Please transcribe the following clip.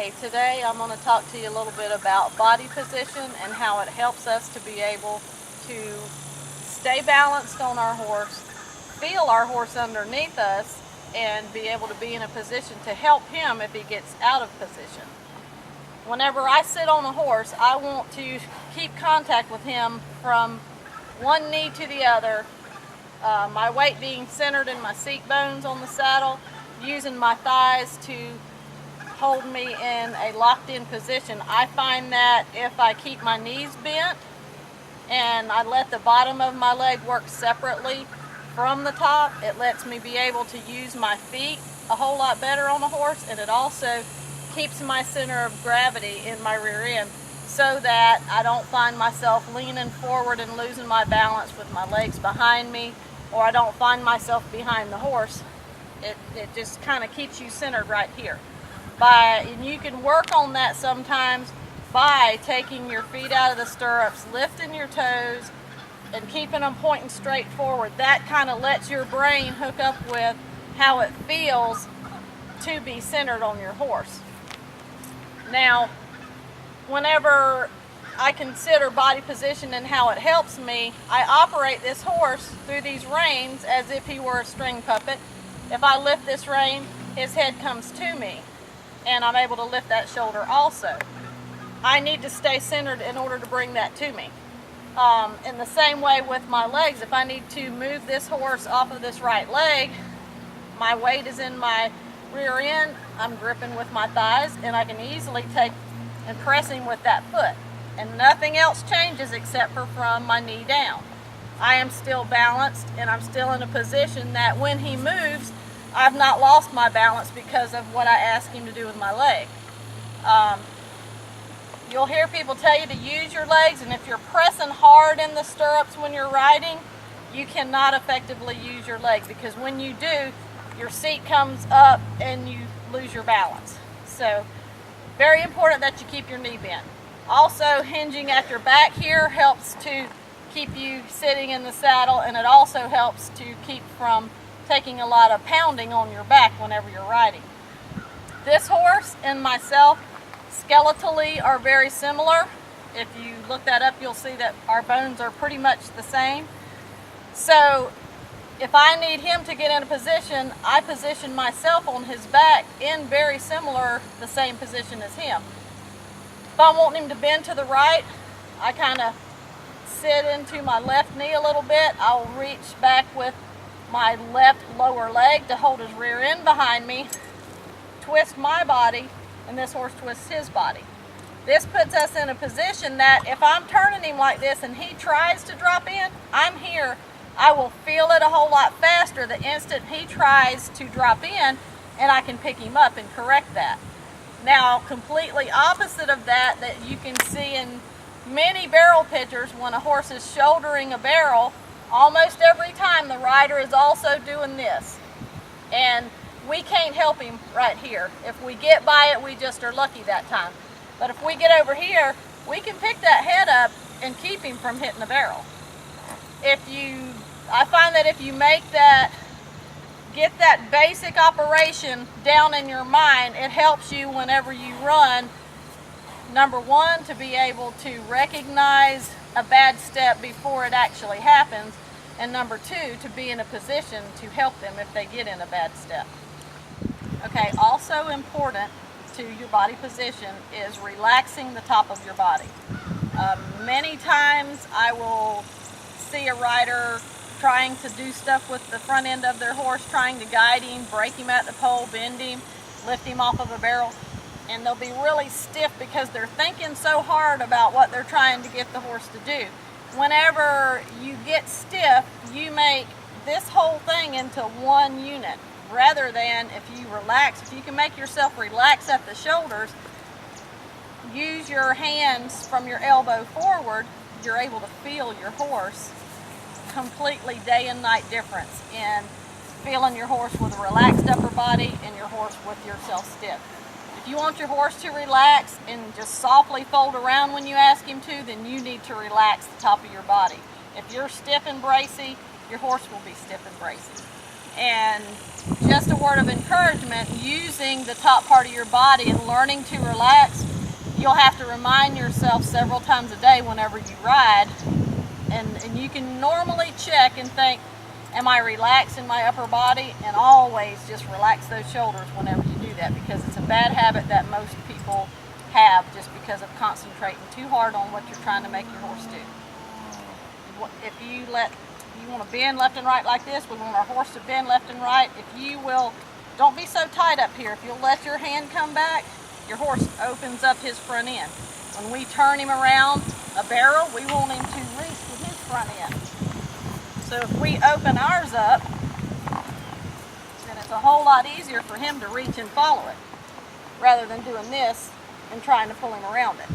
Hey, today I'm going to talk to you a little bit about body position and how it helps us to be able to stay balanced on our horse, feel our horse underneath us, and be able to be in a position to help him if he gets out of position. Whenever I sit on a horse, I want to keep contact with him from one knee to the other, my weight being centered in my seat bones on the saddle, using my thighs to hold me in a locked in position. I find that if I keep my knees bent and I let the bottom of my leg work separately from the top, it lets me be able to use my feet a whole lot better on the horse, and it also keeps my center of gravity in my rear end so that I don't find myself leaning forward and losing my balance with my legs behind me, or I don't find myself behind the horse. It just kind of keeps you centered right here. And you can work on that sometimes by taking your feet out of the stirrups, lifting your toes, and keeping them pointing straight forward. That kind of lets your brain hook up with how it feels to be centered on your horse. Now, whenever I consider body position and how it helps me, I operate this horse through these reins as if he were a string puppet. If I lift this rein, his head comes to me, and I'm able to lift that shoulder also. I need to stay centered in order to bring that to me. In the same way with my legs, if I need to move this horse off of this right leg, my weight is in my rear end, I'm gripping with my thighs, and I can easily take and press him with that foot. And nothing else changes except for from my knee down. I am still balanced, and I'm still in a position that when he moves, I've not lost my balance because of what I ask him to do with my leg. You'll hear people tell you to use your legs, and if you're pressing hard in the stirrups when you're riding, you cannot effectively use your legs, because when you do, your seat comes up and you lose your balance. So, very important that you keep your knee bent. Also, hinging at your back here helps to keep you sitting in the saddle, and it also helps to keep from taking a lot of pounding on your back whenever you're riding. This horse and myself skeletally are very similar. If you look that up, you'll see that our bones are pretty much the same. So if I need him to get in a position, I position myself on his back in very similar, the same position as him. If I want him to bend to the right, I kind of sit into my left knee a little bit. I'll reach back with my left lower leg to hold his rear end behind me, twist my body, and this horse twists his body. This puts us in a position that if I'm turning him like this and he tries to drop in, I'm here. I will feel it a whole lot faster the instant he tries to drop in, and I can pick him up and correct that. Now, completely opposite of that you can see in many barrel pictures, when a horse is shouldering a barrel, almost every time the rider is also doing this. And we can't help him right here. If we get by it, we just are lucky that time. But if we get over here, we can pick that head up and keep him from hitting the barrel. I find that if you get that basic operation down in your mind, it helps you whenever you run. Number one, to be able to recognize a bad step before it actually happens, and number two, to be in a position to help them if they get in a bad step. Okay, also important to your body position is relaxing the top of your body. Many times I will see a rider trying to do stuff with the front end of their horse, trying to guide him, break him at the pole, bend him, lift him off of a barrel, and they'll be really stiff because they're thinking so hard about what they're trying to get the horse to do. Whenever you get stiff, you make this whole thing into one unit, rather than if you relax. If you can make yourself relax at the shoulders, use your hands from your elbow forward, you're able to feel your horse. Completely day and night difference in feeling your horse with a relaxed upper body and your horse with yourself stiff. If you want your horse to relax and just softly fold around when you ask him to, then you need to relax the top of your body. If you're stiff and bracy, your horse will be stiff and bracy. And just a word of encouragement, using the top part of your body and learning to relax, you'll have to remind yourself several times a day whenever you ride, and you can normally check and think, am I relaxed in my upper body? And always just relax those shoulders whenever you do that, because it's a bad habit that most people have just because of concentrating too hard on what you're trying to make your horse do. If you want to bend left and right like this, we want our horse to bend left and right. If you will, don't be so tight up here. If you'll let your hand come back, your horse opens up his front end. When we turn him around a barrel, we want him to reach with his front end. So if we open ours up, then it's a whole lot easier for him to reach and follow it, rather than doing this and trying to pull him around it.